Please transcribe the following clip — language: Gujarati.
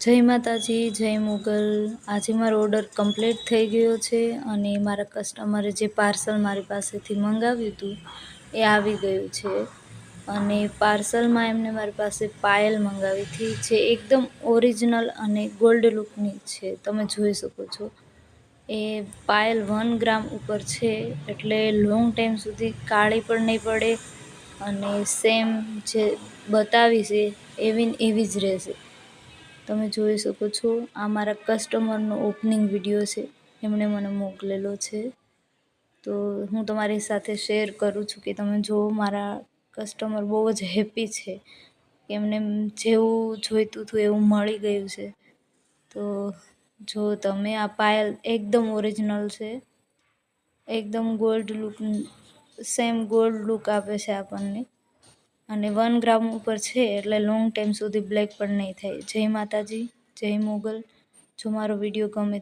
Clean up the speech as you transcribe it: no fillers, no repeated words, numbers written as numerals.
જય માતાજી, જય મુગલ। આજે મારો ઓર્ડર કમ્પ્લીટ થઈ ગયો છે અને મારા કસ્ટમરે જે પાર્સલ મારી પાસેથી મંગાવ્યું હતું એ આવી ગયું છે। અને પાર્સલમાં એમને મારી પાસે પાયલ મંગાવી હતી, જે એકદમ ઓરિજિનલ અને ગોલ્ડ લુકની છે। તમે જોઈ શકો છો એ પાયલ 1 ગ્રામ ઉપર છે, એટલે લોંગ ટાઈમ સુધી કાળી પણ નહીં પડે અને સેમ જે બતાવી છે એવી જ રહેશે। તમે જોઈ શકો છો આ મારા કસ્ટમરનો ઓપનિંગ વિડીયો છે, એમણે મને મોકલેલો છે। તો હું તમારી સાથે શેર કરું છું કે તમે જો મારા કસ્ટમર બહુ જ હેપી છે, એમને જેવું જોઈતું હતું એવું મળી ગયું છે। તો જો તમે આ પાયલ એકદમ ઓરિજિનલ છે, એકદમ gold look, same gold look આપે છે આપણને અને 1 ગ્રામ ઉપર છે એટલે લોંગ ટાઈમ સુધી બ્લેક પણ નહીં થાય। જય માતાજી, જય મુગલ। જો મારો વિડીયો ગમે